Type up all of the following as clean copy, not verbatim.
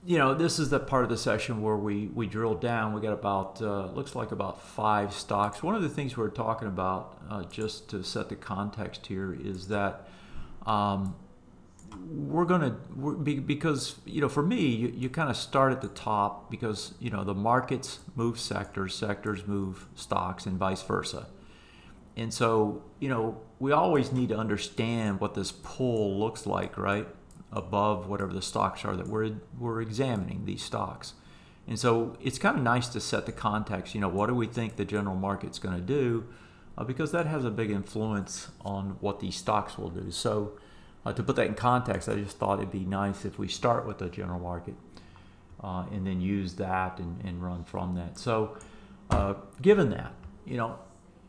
You know, this is the part of the session where we drill down. We got about, looks like about 5 stocks. One of the things we're talking about, just to set the context here, is that we're going to, because, you know, for me, you kind of start at the top because, you know, the markets move sectors, sectors move stocks, and vice versa. And so, you know, we always need to understand what this pull looks like, right? Above whatever the stocks are that we're examining, these stocks. And so it's kind of nice to set the context, you know, what do we think the general market's going to do? Because that has a big influence on what these stocks will do. So to put that in context, I just thought it'd be nice if we start with the general market and then use that and run from that. So given that, you know,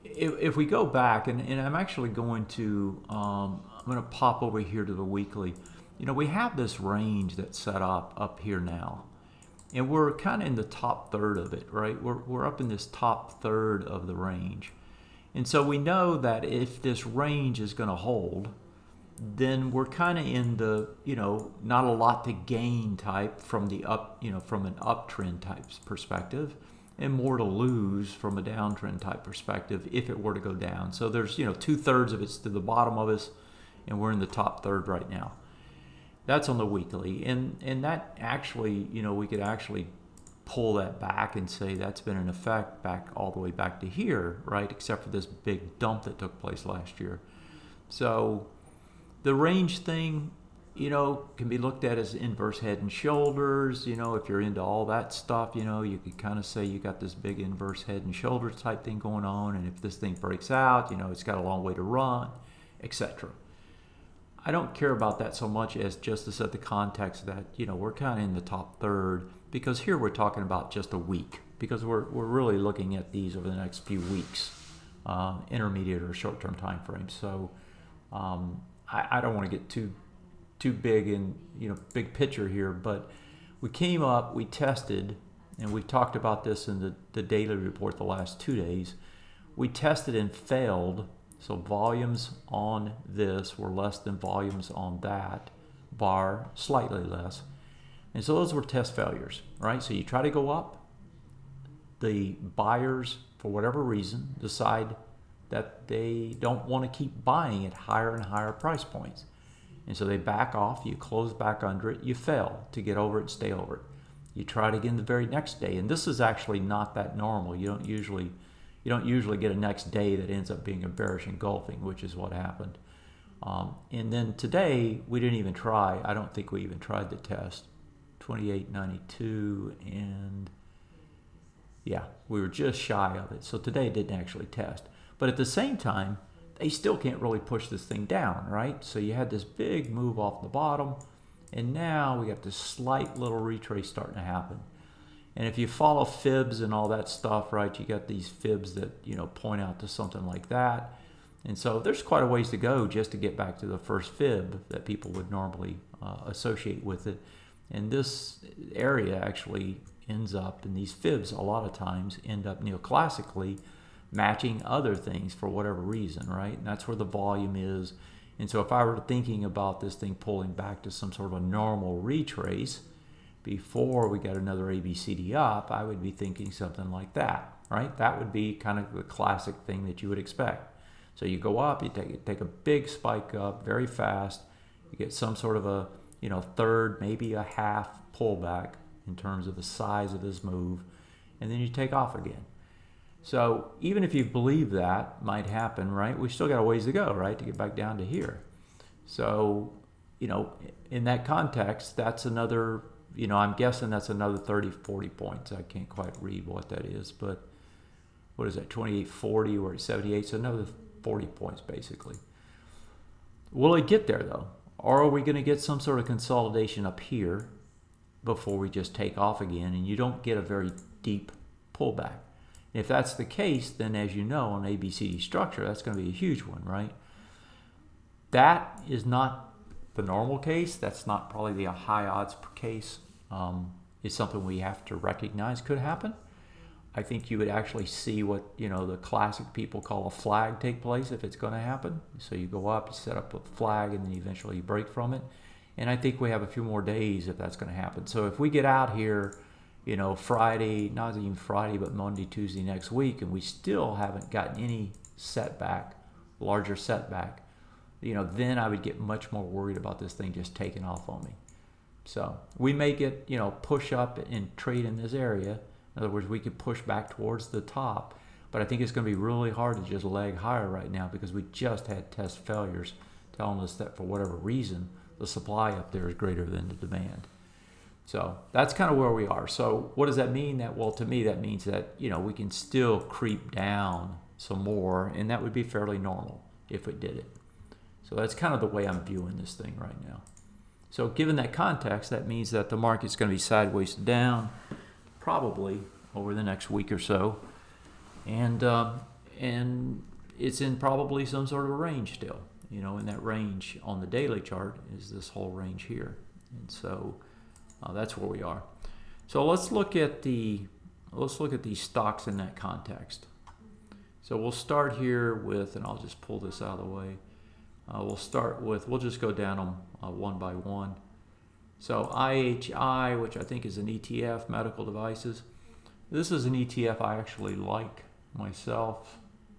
if we go back, and I'm actually going to, I'm going to pop over here to the weekly. You know, we have this range that's set up here now, and we're kind of in the top third of it, right? We're up in this top third of the range. And so we know that if this range is going to hold, then we're kind of in the, you know, not a lot to gain type from the up, you know, from an uptrend type perspective, and more to lose from a downtrend type perspective if it were to go down. So there's, you know, 2/3 of it's to the bottom of us, and we're in the top third right now. That's on the weekly, and that actually, you know, we could actually pull that back and say that's been in effect back all the way back to here, right? Except for this big dump that took place last year. So the range thing, you know, can be looked at as inverse head and shoulders. You know, if you're into all that stuff, you know, you could kind of say you got this big inverse head and shoulders type thing going on, and if this thing breaks out, you know, it's got a long way to run, etc. I don't care about that so much as just to set the context that, you know, we're kind of in the top third, because here we're talking about just a week, because we're really looking at these over the next few weeks, intermediate or short-term time frames. So I don't want to get too big in, you know, big picture here, but we came up, we tested, and we talked about this in the daily report the last 2 days. We tested and failed. So volumes on this were less than volumes on that bar, slightly less. And so those were test failures, right? So you try to go up, the buyers, for whatever reason, decide that they don't want to keep buying at higher and higher price points. And so they back off, you close back under it, you fail to get over it and stay over it. You try it again the very next day, and this is actually not that normal. You don't usually get a next day that ends up being a bearish engulfing, which is what happened. And then today, we didn't even try. I don't think we even tried the test. 28.92, and yeah, we were just shy of it. So today it didn't actually test. But at the same time, they still can't really push this thing down, right? So you had this big move off the bottom, and now we got this slight little retrace starting to happen. And if you follow fibs and all that stuff, right, you got these fibs that, you know, point out to something like that. And so there's quite a ways to go just to get back to the first fib that people would normally associate with it. And this area actually ends up, and these fibs a lot of times end up neoclassically matching other things for whatever reason, right? And that's where the volume is. And so if I were thinking about this thing pulling back to some sort of a normal retrace before we got another ABCD up, I would be thinking something like that, right? That would be kind of the classic thing that you would expect. So you go up, you take a big spike up very fast, you get some sort of a, you know, third, maybe a half pullback in terms of the size of this move, and then you take off again. So even if you believe that might happen, right, we still got a ways to go, right, to get back down to here. So, you know, in that context, that's another, you know, I'm guessing that's another 30, 40 points. I can't quite read what that is, but what is that, 28.40, we're at 78, so another 40 points basically. Will it get there though? Or are we going to get some sort of consolidation up here before we just take off again and you don't get a very deep pullback? If that's the case, then as you know, on ABCD structure, that's going to be a huge one, right? That is not the normal case. That's not probably the high odds case. It's something we have to recognize could happen. I think you would actually see what, you know, the classic people call a flag take place if it's going to happen. So you go up, you set up a flag, and then eventually you break from it. And I think we have a few more days if that's going to happen. So if we get out here, you know, Friday, not even Friday, but Monday, Tuesday next week, and we still haven't gotten any setback, larger setback, you know, then I would get much more worried about this thing just taking off on me. So we may get, you know, push up and trade in this area. In other words, we could push back towards the top, but I think it's going to be really hard to just leg higher right now because we just had test failures telling us that for whatever reason, the supply up there is greater than the demand. So that's kind of where we are. So what does that mean? That, well, to me, that means that, you know, we can still creep down some more, and that would be fairly normal if it did it. So that's kind of the way I'm viewing this thing right now. So given that context, that means that the market's going to be sideways down probably over the next week or so. And it's in probably some sort of a range still. You know, in that range on the daily chart is this whole range here. And so that's where we are. So let's look at these stocks in that context. So we'll start here with, and I'll just pull this out of the way. We'll start with, we'll just go down them one by one. So IHI, which I think is an ETF, medical devices. This is an ETF I actually like myself,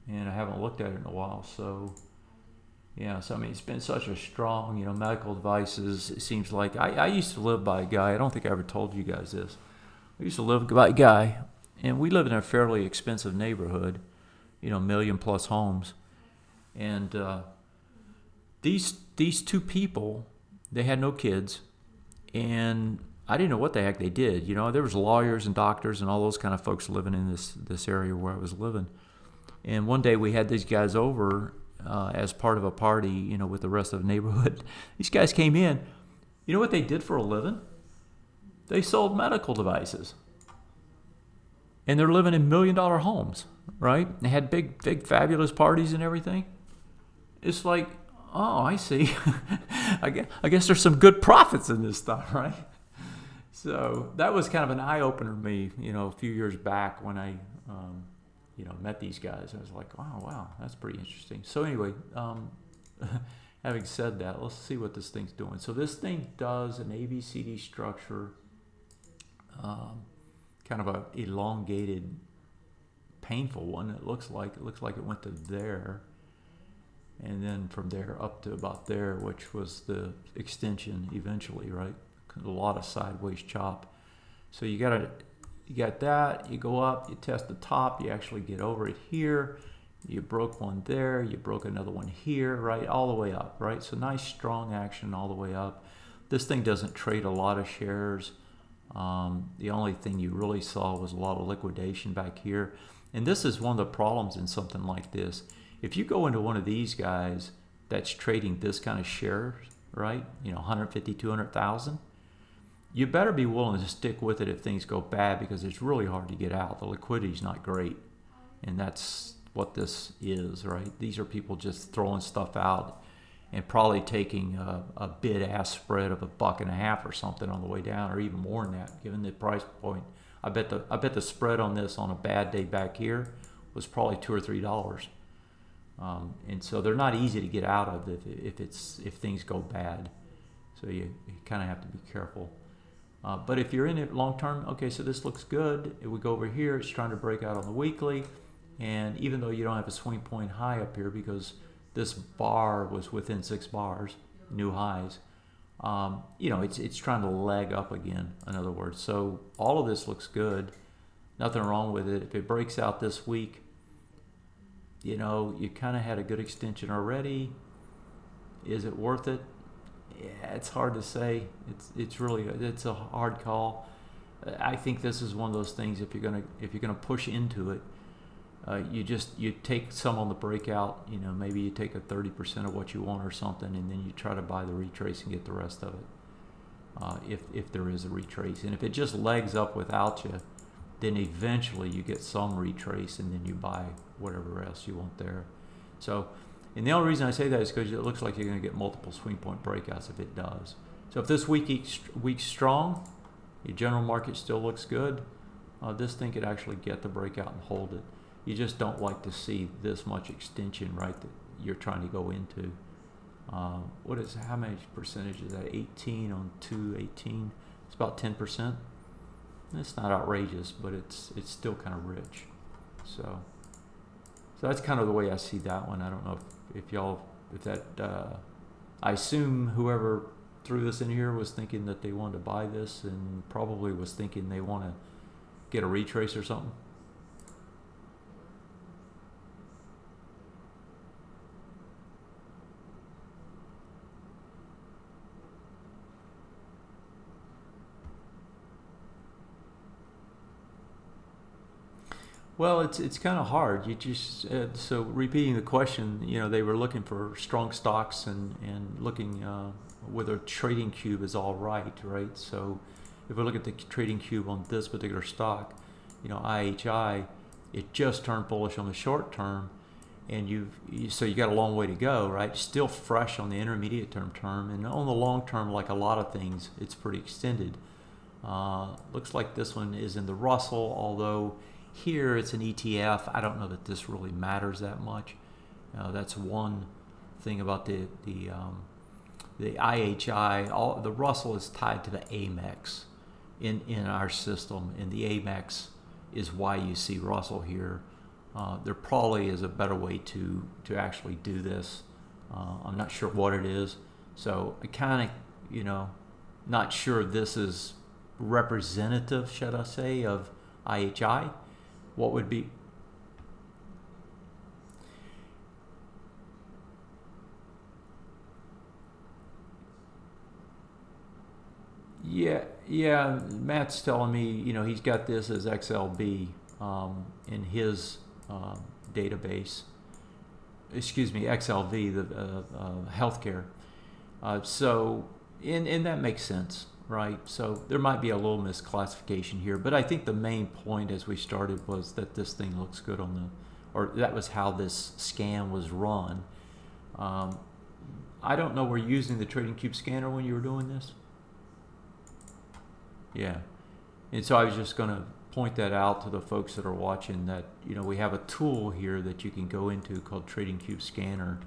and I haven't looked at it in a while. So yeah, so I mean, it's been such a strong, you know, medical devices. It seems like I used to live by a guy. I don't think I ever told you guys this. I used to live by a guy, and we live in a fairly expensive neighborhood, you know, million-plus homes, and these two people, they had no kids, and I didn't know what the heck they did. You know, there was lawyers and doctors and all those kind of folks living in this area where I was living. And one day we had these guys over as part of a party, you know, with the rest of the neighborhood. These guys came in. You know what they did for a living? They sold medical devices. And they're living in million-dollar homes, right? They had big, fabulous parties and everything. It's like, oh, I see. I guess there's some good profits in this stuff, right? So that was kind of an eye-opener to me, you know, a few years back when I, you know, met these guys. I was like, wow, that's pretty interesting. So anyway, having said that, let's see what this thing's doing. So this thing does an ABCD structure, kind of a elongated, painful one. It looks like it went to there. And then from there up to about there, which was the extension eventually, right? A lot of sideways chop. So you got that, you go up, you test the top, you actually get over it here, you broke one there, you broke another one here, right? All the way up, right? So nice strong action all the way up. This thing doesn't trade a lot of shares. The only thing you really saw was a lot of liquidation back here. And this is one of the problems in something like this. If you go into one of these guys that's trading this kind of shares, right? You know, 150, 200,000, you better be willing to stick with it if things go bad, because it's really hard to get out. The liquidity is not great. And that's what this is, right? These are people just throwing stuff out and probably taking a bid-ask spread of $1.50 or something on the way down, or even more than that, given the price point. I bet the spread on this on a bad day back here was probably $2 or $3. And so they're not easy to get out of if things go bad. So you kind of have to be careful. But if you're in it long term, okay, so this looks good. It would go over here. It's trying to break out on the weekly. And even though you don't have a swing point high up here because this bar was within 6 bars, new highs, you know, it's trying to leg up again, in other words. So all of this looks good. Nothing wrong with it. If it breaks out this week, you know, you kind of had a good extension already. Is it worth it? Yeah, it's hard to say. It's a hard call. I think this is one of those things. If you're gonna push into it, you take some on the breakout. You know, maybe you take a 30% of what you want or something, and then you try to buy the retrace and get the rest of it. If there is a retrace, and if it just legs up without you, then eventually you get some retrace, and then you buy whatever else you want there. So, and the only reason I say that is because it looks like you're going to get multiple swing point breakouts if it does. So if this week's strong, your general market still looks good, this thing could actually get the breakout and hold it. You just don't like to see this much extension, right, that you're trying to go into. What is, how many percentage is that? 18 on 218. It's about 10%. It's not outrageous, but it's still kind of rich. So that's kind of the way I see that one. I don't know if y'all, if that, I assume whoever threw this in here was thinking that they wanted to buy this and probably was thinking they want to get a retrace or something. Well, it's kind of hard. You just so repeating the question, you know, they were looking for strong stocks and looking whether a trading cube is all right, right? So if we look at the trading cube on this particular stock, you know, IHI, it just turned bullish on the short term, and so you got a long way to go, right? Still fresh on the intermediate term, and on the long term, like a lot of things, it's pretty extended. Looks like this one is in the Russell, although here it's an ETF. I don't know that this really matters that much. That's one thing about the IHI. The Russell is tied to the AMEX in our system, and the AMEX is why you see Russell here. There probably is a better way to actually do this. I'm not sure what it is, so I kind of, you know, not sure this is representative, should I say, of IHI. What would be? Yeah. Matt's telling me, you know, he's got this as XLB in his database. Excuse me, XLV, the healthcare. And that makes sense, right? So there might be a little misclassification here, but I think the main point as we started was that this thing looks good on the, or that was how this scan was run. I don't know, were you using the Trading Cube scanner when you were doing this? Yeah. And so I was just going to point that out to the folks that are watching, that, you know, we have a tool here that you can go into called Trading Cube Scanner.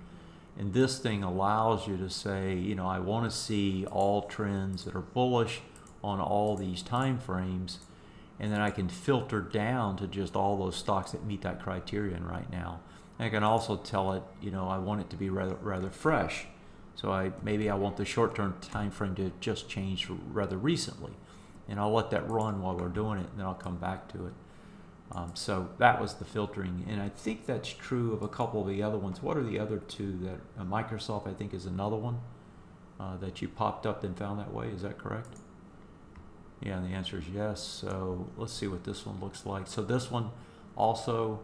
And this thing allows you to say, you know, I want to see all trends that are bullish on all these time frames, and then I can filter down to just all those stocks that meet that criterion right now. And I can also tell it, you know, I want it to be rather fresh. So maybe I want the short-term time frame to just change rather recently, and I'll let that run while we're doing it, and then I'll come back to it. So that was the filtering, and I think that's true of a couple of the other ones. What are the other two? That Microsoft, I think, is another one that you popped up and found that way. Is that correct? Yeah, and the answer is yes. So let's see what this one looks like. So this one also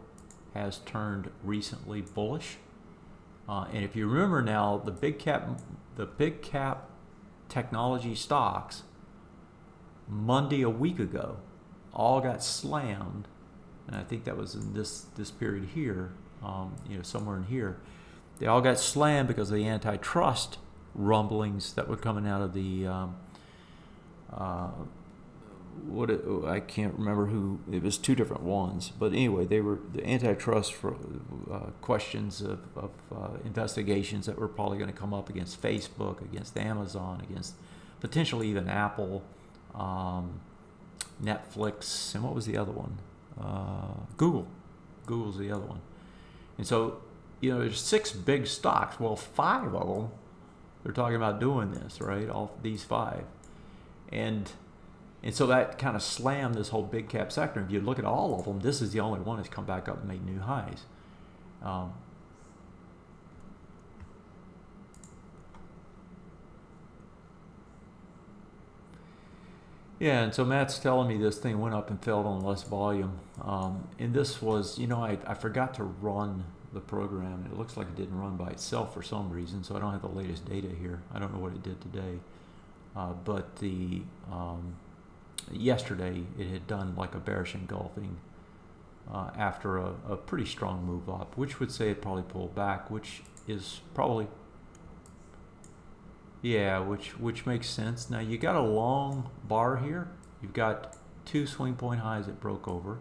has turned recently bullish, and if you remember now, the big cap technology stocks Monday a week ago all got slammed. And I think that was in this period here, you know, somewhere in here. They all got slammed because of the antitrust rumblings that were coming out of the I can't remember who. It was two different ones, but anyway, they were the antitrust for questions of investigations that were probably going to come up against Facebook, against Amazon, against potentially even Apple, Netflix, and what was the other one? Google. Google's the other one. And so, you know, there's 6 big stocks. Well, 5 of them, they're talking about doing this, right? All these 5. And so that kind of slammed this whole big cap sector. If you look at all of them, this is the only one that's come back up and made new highs. Yeah, and so Matt's telling me this thing went up and fell on less volume. And this was, you know, I forgot to run the program. It looks like it didn't run by itself for some reason, so I don't have the latest data here. I don't know what it did today. But yesterday it had done like a bearish engulfing after a pretty strong move up, which would say it probably pulled back, which is probably... Yeah, which makes sense. Now you got a long bar here. You've got 2 swing point highs that broke over,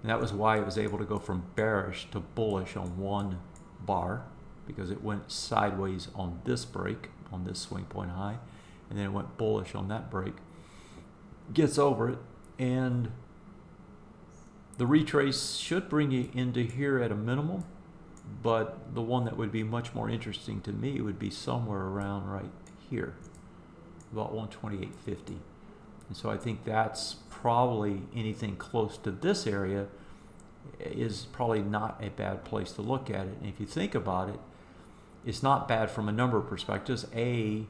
and that was why it was able to go from bearish to bullish on one bar. because it went sideways on this break, on this swing point high, and then it went bullish on that break. Gets over it, and the retrace should bring you into here at a minimum, but the one that would be much more interesting to me would be somewhere around right here, about 128.50. And so I think that's probably anything close to this area is probably not a bad place to look at it. And if you think about it, it's not bad from a number of perspectives. A,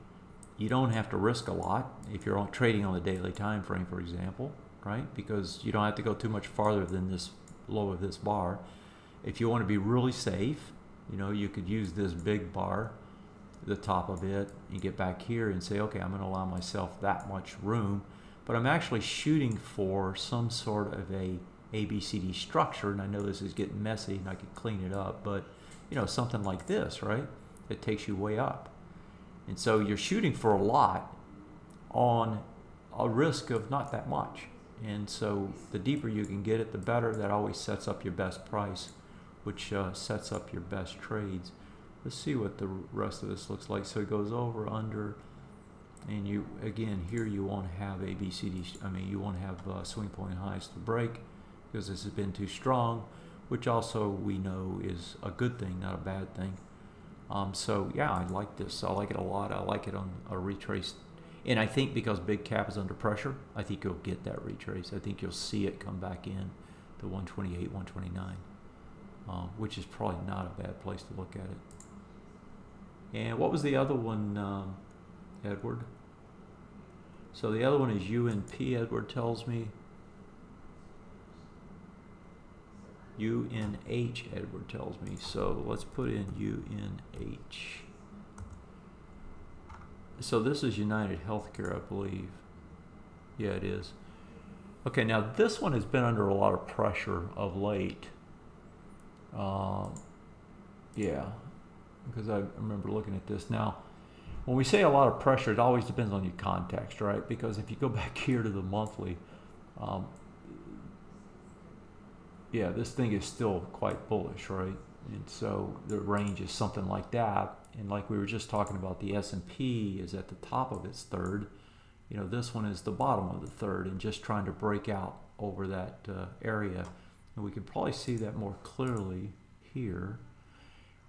you don't have to risk a lot if you're trading on the daily time frame, for example, right? Because you don't have to go too much farther than this low of this bar. If you want to be really safe, you know, you could use this big bar, the top of it, and get back here and say, okay, I'm going to allow myself that much room, but I'm actually shooting for some sort of a ABCD structure, and I know this is getting messy and I could clean it up, but you know, something like this, right? It takes you way up. And so you're shooting for a lot on a risk of not that much. And so the deeper you can get it, the better. That always sets up your best price, which sets up your best trades. Let's see what the rest of this looks like. So it goes over, under, and you, again, here you won't have ABCD, I mean, you won't have swing point highs to break because this has been too strong, which also we know is a good thing, not a bad thing. So yeah, I like this. I like it a lot. I like it on a retrace. And I think because big cap is under pressure, I think you'll get that retrace. I think you'll see it come back in to 128, 129, which is probably not a bad place to look at it. And what was the other one, Edward? So the other one is UNP, Edward tells me. UNH, Edward tells me. So let's put in UNH. So this is United Healthcare, I believe. Yeah, it is. Okay, now this one has been under a lot of pressure of late. Yeah, because I remember looking at this. Now, when we say a lot of pressure, it always depends on your context, right? Because if you go back here to the monthly, yeah, this thing is still quite bullish, right? And so the range is something like that. And like we were just talking about, the S&P is at the top of its third. You know, this one is the bottom of the third and just trying to break out over that area. And we can probably see that more clearly here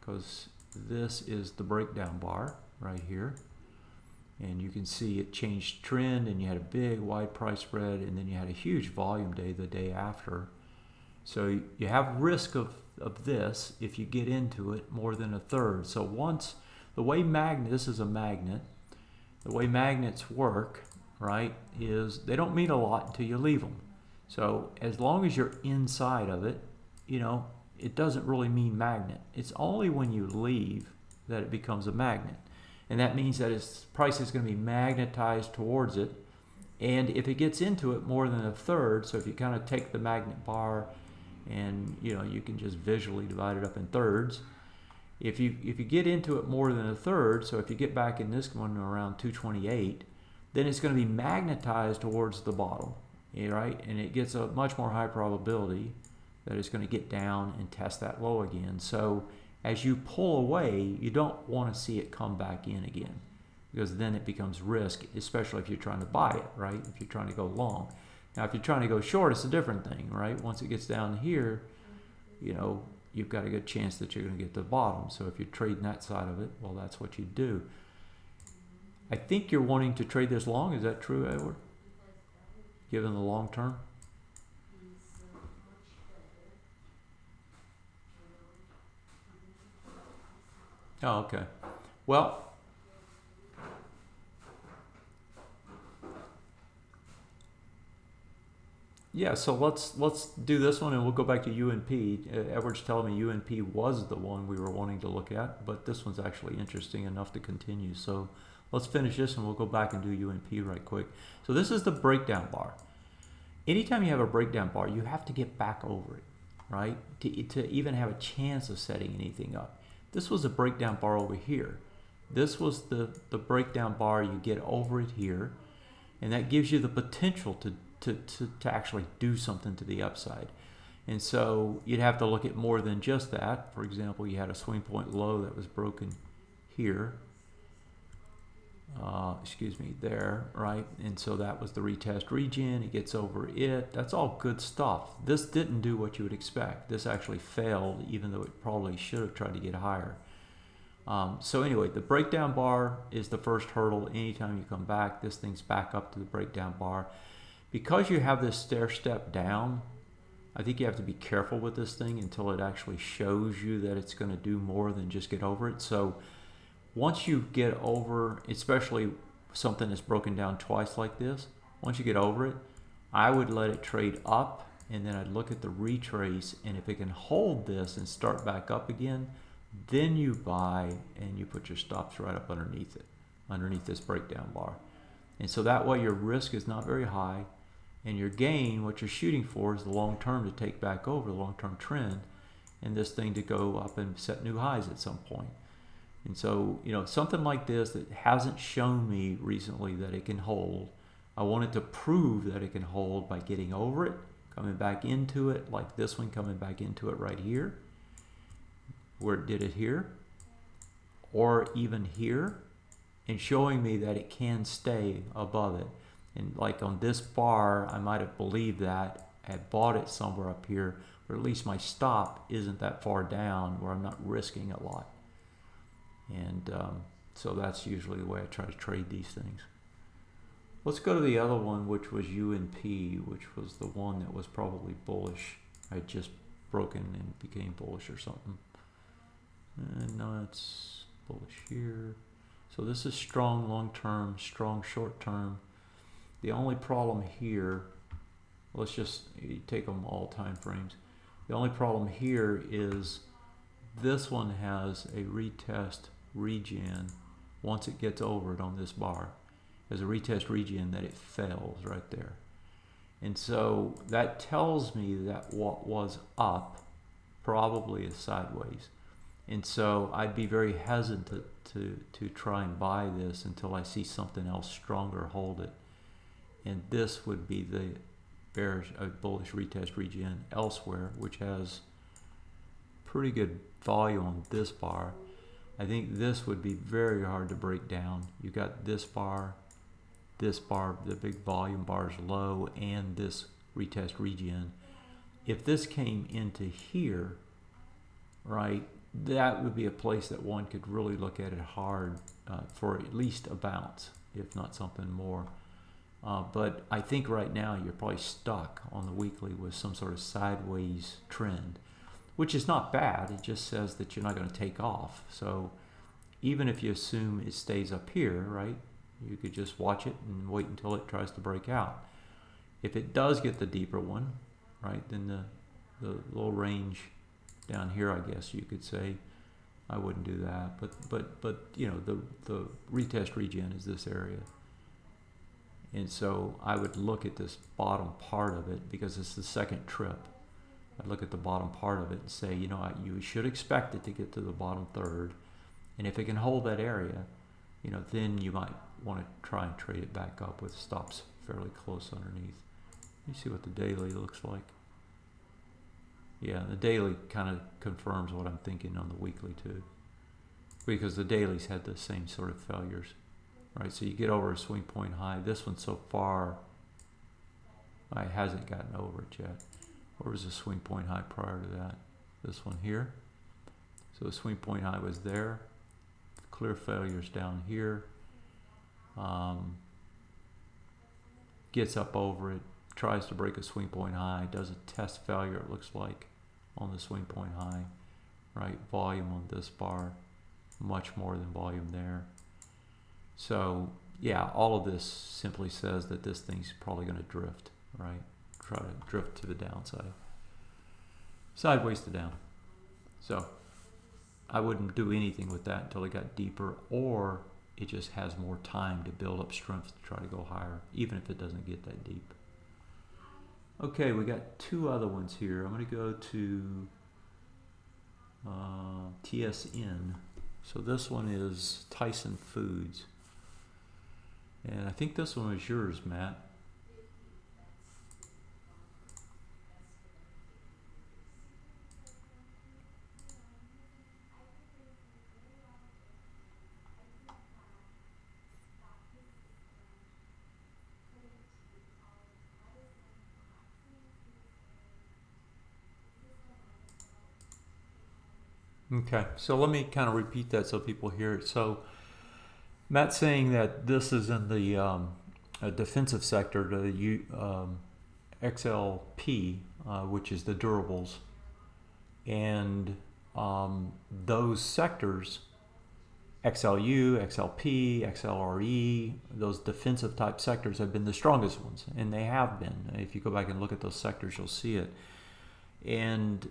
because this is the breakdown bar right here. And you can see it changed trend, and you had a big wide price spread, and then you had a huge volume day the day after. So you have risk of this if you get into it more than a third. So once, the way this is a magnet, the way magnets work, right, is they don't mean a lot until you leave them. So as long as you're inside of it, you know, it doesn't really mean magnet. It's only when you leave that it becomes a magnet. And that means that its price is going to be magnetized towards it. And if it gets into it more than a third, so if you kind of take the magnet bar and you know, you can just visually divide it up in thirds. If you get into it more than a third, so if you get back in this one around 228, then it's going to be magnetized towards the bottom, right? And it gets a much more high probability that it's going to get down and test that low again. So as you pull away, you don't want to see it come back in again, because then it becomes risk, especially if you're trying to buy it, right? If you're trying to go long. Now, if you're trying to go short, it's a different thing, right? Once it gets down here, you know, you've got a good chance that you're going to get to the bottom. So if you're trading that side of it, well, that's what you do. I think you're wanting to trade this long. Is that true, Edward? Given the long term? Oh, okay. Well, yeah, so let's do this one, and we'll go back to UNP. Edward's telling me UNP was the one we were wanting to look at, but this one's actually interesting enough to continue. So let's finish this, and we'll go back and do UNP right quick. So this is the breakdown bar. Anytime you have a breakdown bar, you have to get back over it, right? To even have a chance of setting anything up. This was a breakdown bar over here. This was the breakdown bar. You get over it here, and that gives you the potential to actually do something to the upside. And so you'd have to look at more than just that. For example, you had a swing point low that was broken here. Excuse me, there, right? And so that was the retest region. It gets over it. That's all good stuff. This didn't do what you would expect. This actually failed, even though it probably should have tried to get higher. So anyway, the breakdown bar is the first hurdle. Anytime you come back, this thing's back up to the breakdown bar. Because you have this stair step down, I think you have to be careful with this thing until it actually shows you that it's going to do more than just get over it. So once you get over, especially something that's broken down twice like this, once you get over it, I would let it trade up, and then I'd look at the retrace, and if it can hold this and start back up again, then you buy and you put your stops right up underneath it, underneath this breakdown bar. And so that way your risk is not very high, and your gain, what you're shooting for, is the long term to take back over, the long term trend, and this thing to go up and set new highs at some point. And so, you know, something like this that hasn't shown me recently that it can hold, I wanted to prove that it can hold by getting over it, coming back into it, like this one coming back into it right here, where it did it here, or even here, and showing me that it can stay above it. And like on this bar, I might have believed that, had bought it somewhere up here, but at least my stop isn't that far down where I'm not risking a lot. And so that's usually the way I try to trade these things. Let's go to the other one, which was UNP, which was the one that was probably bullish. I had just broken and became bullish or something. And now it's bullish here. So this is strong long term, strong short term. The only problem here, let's just take them all time frames. The only problem here is this one has a retest regen. Once it gets over it on this bar, there's a retest regen that it fails right there. And so that tells me that what was up probably is sideways. And so I'd be very hesitant to try and buy this until I see something else stronger hold it. And this would be the bearish, bullish retest regen elsewhere, which has pretty good volume on this bar. I think this would be very hard to break down. You got this bar, the big volume bars low, and this retest regen. If this came into here, right, that would be a place that one could really look at it hard for at least a bounce, if not something more. But I think right now you're probably stuck on the weekly with some sort of sideways trend, which is not bad. It just says that you're not going to take off. So even if you assume it stays up here, right, you could just watch it and wait until it tries to break out. If it does get the deeper one, right, then the little range down here, I guess you could say, I wouldn't do that. But you know, the retest regen is this area. And so I would look at this bottom part of it because it's the second trip. I'd look at the bottom part of it and say, you know, you should expect it to get to the bottom third. And if it can hold that area, you know, then you might want to try and trade it back up with stops fairly close underneath. You see what the daily looks like. Yeah, the daily kind of confirms what I'm thinking on the weekly too, because the dailies had the same sort of failures. Right, so you get over a swing point high. This one so far, it hasn't gotten over it yet. Where was the swing point high prior to that? This one here. So the swing point high was there. Clear failures down here. Gets up over it, tries to break a swing point high, does a test failure, it looks like, on the swing point high. Right, volume on this bar, much more than volume there. So yeah, all of this simply says that this thing's probably going to drift, right? Try to drift to the downside, sideways to down. So I wouldn't do anything with that until it got deeper, or it just has more time to build up strength to try to go higher, even if it doesn't get that deep. Okay, we got two other ones here. I'm going to go to TSN. So this one is Tyson Foods. And I think this one was yours, Matt. Okay, so let me kind of repeat that so people hear it. So Matt's saying that this is in the defensive sector, the XLP, which is the durables, and those sectors, XLU, XLP, XLRE, those defensive type sectors have been the strongest ones, and they have been. If you go back and look at those sectors, you'll see it. And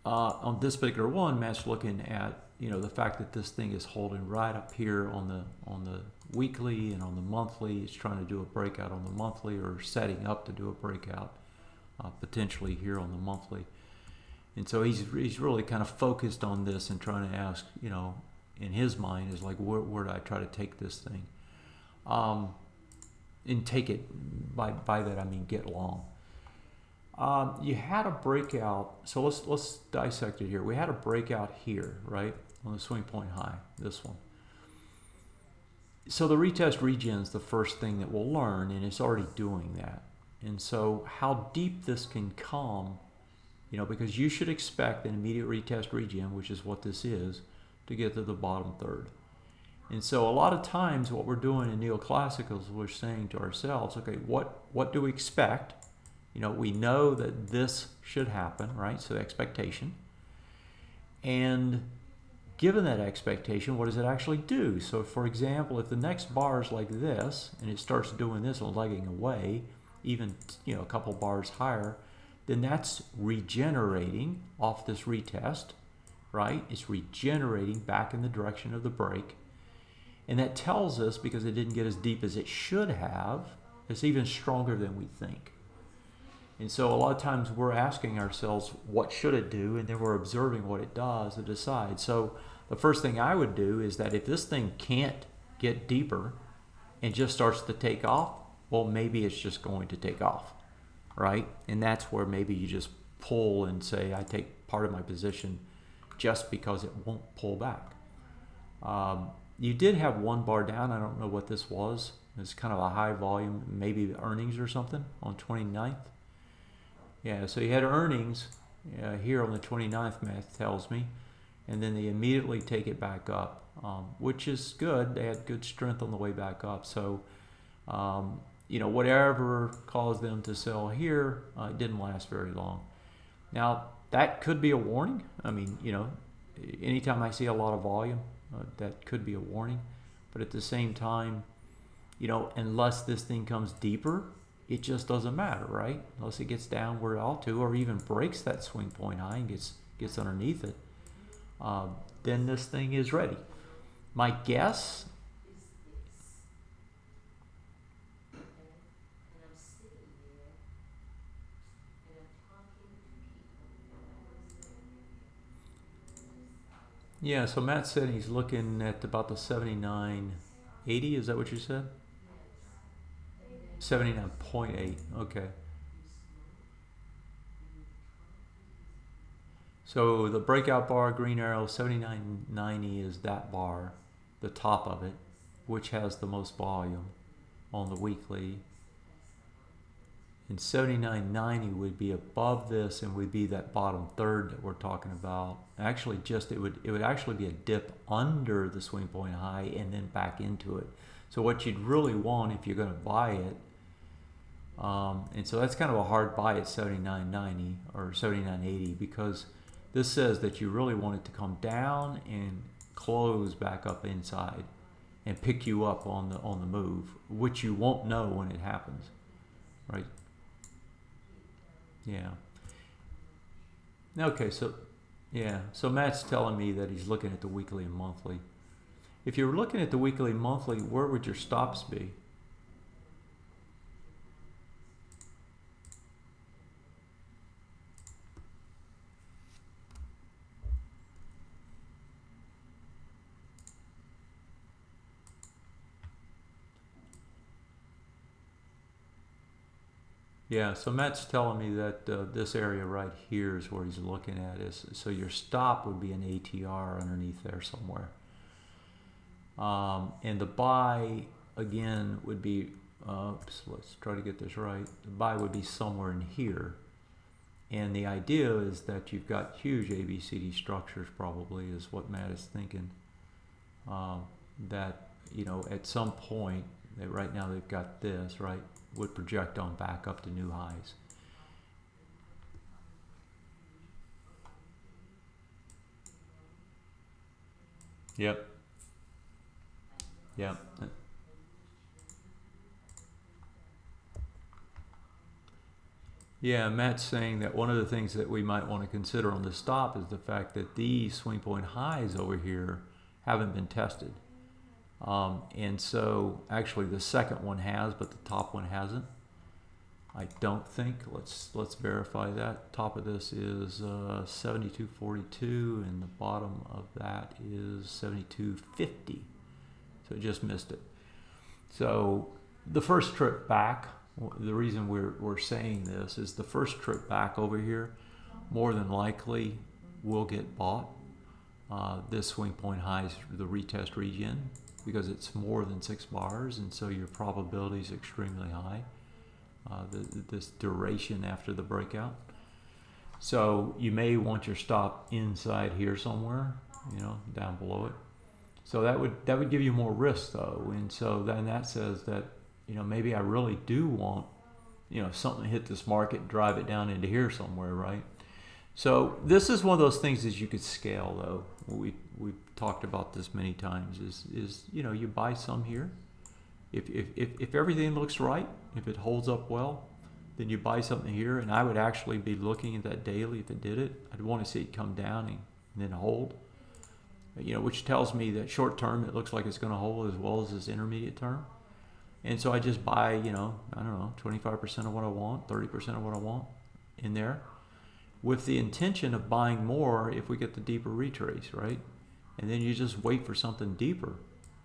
on this particular one, Matt's looking at the fact that this thing is holding right up here on the weekly and on the monthly. It's trying to do a breakout on the monthly, or setting up to do a breakout potentially here on the monthly. And so he's really kind of focused on this and trying to ask, in his mind is like, where do I try to take this thing? And take it, by that I mean get long. You had a breakout, so let's dissect it here. We had a breakout here, right, on the swing point high, this one. So the retest regen is the first thing that we'll learn, and it's already doing that. And so how deep this can come, because you should expect an immediate retest regen, which is what this is, to get to the bottom third. And so a lot of times what we're doing in Neoclassical is we're saying to ourselves, okay, what do we expect? We know that this should happen, right? So expectation. And given that expectation, what does it actually do? So for example, if the next bar is like this, and it starts doing this and legging away, even a couple bars higher, then that's regenerating off this retest, right? It's regenerating back in the direction of the break. And that tells us, because it didn't get as deep as it should have, it's even stronger than we think. And so a lot of times we're asking ourselves, what should it do? And then we're observing what it does to decide. So the first thing I would do is that if this thing can't get deeper and just starts to take off, well, maybe it's just going to take off, right? And that's where maybe you just pull and say, I take part of my position just because it won't pull back. You did have one bar down. I don't know what this was. It's kind of a high volume, maybe earnings or something on 29th. Yeah, so you had earnings here on the 29th, math tells me, and then they immediately take it back up, which is good. They had good strength on the way back up. So, whatever caused them to sell here, it didn't last very long. Now, that could be a warning. I mean, anytime I see a lot of volume, that could be a warning. But at the same time, unless this thing comes deeper, it just doesn't matter, right? Unless it gets down where it ought to, or even breaks that swing point high and gets underneath it, then this thing is ready. My guess, yeah, so Matt said he's looking at about the 79.80, is that what you said? 79.8, okay. So the breakout bar, green arrow, 79.90 is that bar, the top of it, which has the most volume on the weekly. And 79.90 would be above this and would be that bottom third that we're talking about. Actually, it would actually be a dip under the swing point high and then back into it. So what you'd really want if you're going to buy it, and so that's kind of a hard buy at 79.90 or 79.80, because this says that you really want it to come down and close back up inside and pick you up on the move, which you won't know when it happens, right? Yeah. Okay, so yeah, so Matt's telling me that he's looking at the weekly and monthly. If you're looking at the weekly and monthly, where would your stops be? Yeah, so Matt's telling me that this area right here is where he's looking at. So your stop would be an ATR underneath there somewhere. And the buy, again, would be, let's try to get this right. The buy would be somewhere in here. And the idea is that you've got huge ABCD structures, probably, is what Matt is thinking. That, you know, at some point, right now they've got this, right, would project on back up to new highs. Yep. Yep. Yeah, Matt's saying that one of the things that we might want to consider on the stop is the fact that these swing point highs over here haven't been tested. And so actually the second one has, but the top one hasn't. I don't think. Let's verify that. Top of this is 72.42 and the bottom of that is 72.50. So it just missed it. So the first trip back, the reason we're saying this is the first trip back over here more than likely will get bought. This swing point high is the retest region because it's more than 6 bars, and so your probability is extremely high. This duration after the breakout. So you may want your stop inside here somewhere, you know, down below it. So that would give you more risk though, and so then that says that, you know, maybe I really do want, you know, something to hit this market and drive it down into here somewhere, right? So this is one of those things that you could scale though. We've talked about this many times. Is you know, you buy some here. If everything looks right, if it holds up well, then you buy something here, and I would actually be looking at that daily if it did it. I'd want to see it come down and then hold, you know, which tells me that short term it looks like it's going to hold as well as this intermediate term. And so I just buy, you know, I don't know, 25% of what I want, 30% of what I want in there, with the intention of buying more if we get the deeper retrace, right? And then you just wait for something deeper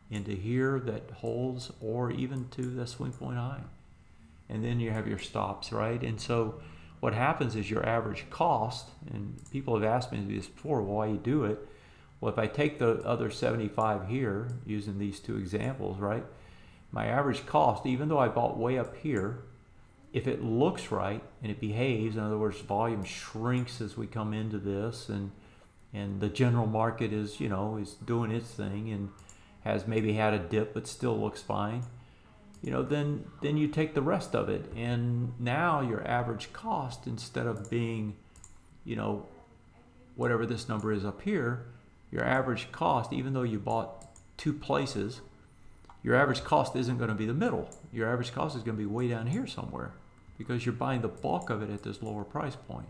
into here that holds, or even to the swing point high. And then you have your stops, right? And so what happens is your average cost, and people have asked me this before, why you do it. Well, if I take the other 75 here, using these two examples, right? My average cost, even though I bought way up here, if it looks right and it behaves, in other words, volume shrinks as we come into this, and the general market is, you know, is doing its thing and has maybe had a dip but still looks fine, you know, then you take the rest of it, and now your average cost, instead of being, you know, whatever this number is up here, your average cost, even though you bought 2 places, your average cost isn't going to be the middle. Your average cost is going to be way down here somewhere, because you're buying the bulk of it at this lower price point.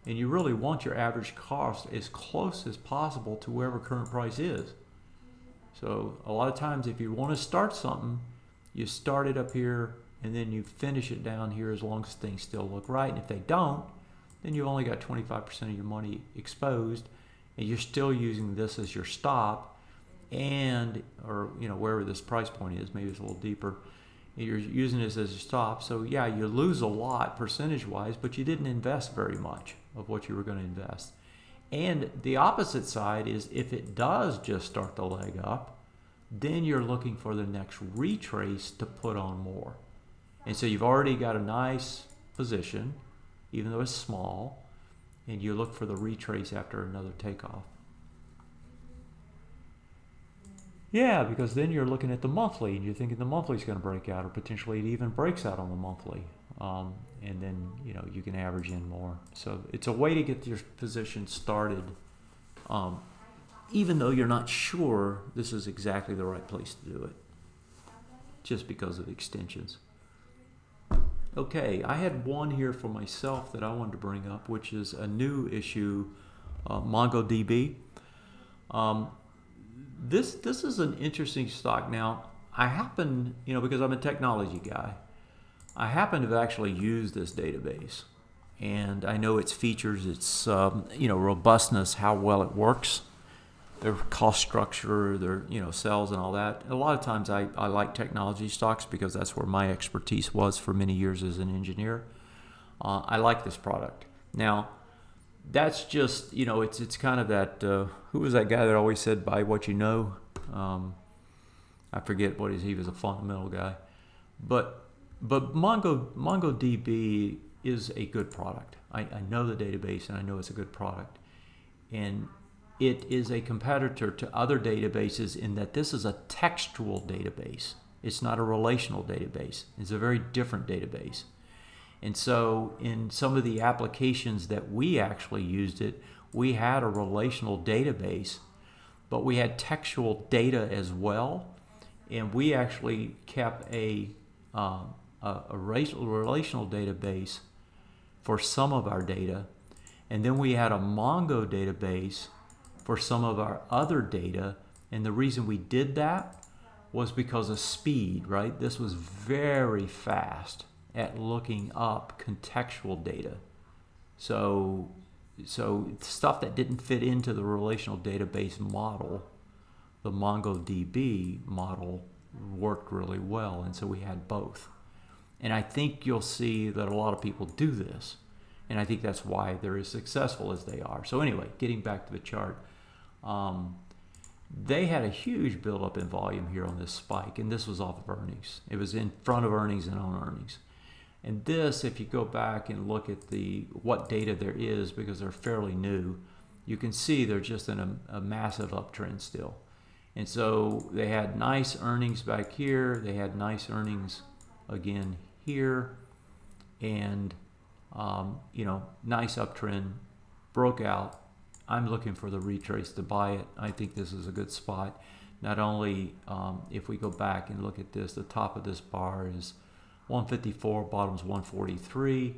And you really want your average cost as close as possible to wherever current price is. So a lot of times if you want to start something, you start it up here and then you finish it down here as long as things still look right. And if they don't, then you've only got 25% of your money exposed, and you're still using this as your stop, and, or, you know, wherever this price point is, maybe it's a little deeper, you're using this as a stop. So yeah, you lose a lot percentage wise, but you didn't invest very much of what you were going to invest. And the opposite side is, if it does just start the leg up, then you're looking for the next retrace to put on more. And so you've already got a nice position, even though it's small, and you look for the retrace after another takeoff. Yeah, because then you're looking at the monthly and you're thinking the monthly is going to break out, or potentially it even breaks out on the monthly. And then, you know, you can average in more. So it's a way to get your position started, even though you're not sure this is exactly the right place to do it, just because of extensions. Okay, I had one here for myself that I wanted to bring up, which is a new issue, MongoDB. This is an interesting stock. Now, I happen, you know, because I'm a technology guy, I happen to have actually used this database, and I know its features, its you know, robustness, how well it works, their cost structure, their, you know, cells and all that. A lot of times I like technology stocks because that's where my expertise was for many years as an engineer. I like this product. Now, that's just, you know, it's kind of that, who was that guy that always said buy what you know? I forget what he was a fundamental guy. But MongoDB is a good product. I know the database and I know it's a good product. And it is a competitor to other databases in that this is a textual database. It's not a relational database. It's a very different database. And so in some of the applications that we actually used it, we had a relational database, but we had textual data as well. And we actually kept a relational database for some of our data. And then we had a Mongo database for some of our other data. And the reason we did that was because of speed, right? This was very fast at looking up contextual data. So stuff that didn't fit into the relational database model, the MongoDB model worked really well, and so we had both. And I think you'll see that a lot of people do this, and I think that's why they're as successful as they are. So anyway, getting back to the chart, they had a huge buildup in volume here on this spike, and this was off of earnings. It was in front of earnings and on earnings. And this, if you go back and look at what data there is, because they're fairly new, you can see they're just in a massive uptrend still. And so they had nice earnings back here. They had nice earnings again here, and you know, nice uptrend, broke out. I'm looking for the retrace to buy it. I think this is a good spot. Not only if we go back and look at this, the top of this bar is 154, bottom's 143.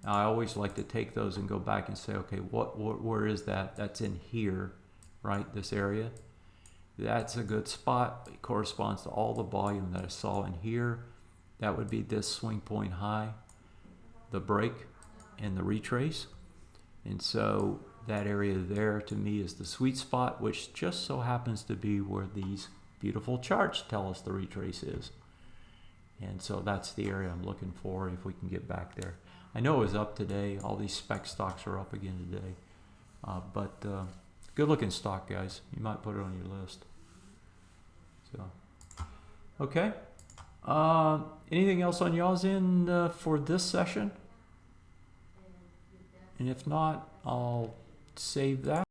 Now, I always like to take those and go back and say, okay, where is that? That's in here, right? This area. That's a good spot. It corresponds to all the volume that I saw in here. That would be this swing point high, the break, and the retrace. And so that area there to me is the sweet spot, which just so happens to be where these beautiful charts tell us the retrace is. And so that's the area I'm looking for if we can get back there. I know it was up today. All these spec stocks are up again today. But good looking stock, guys. You might put it on your list. So, okay. Anything else on y'all's end for this session? And if not, I'll save that.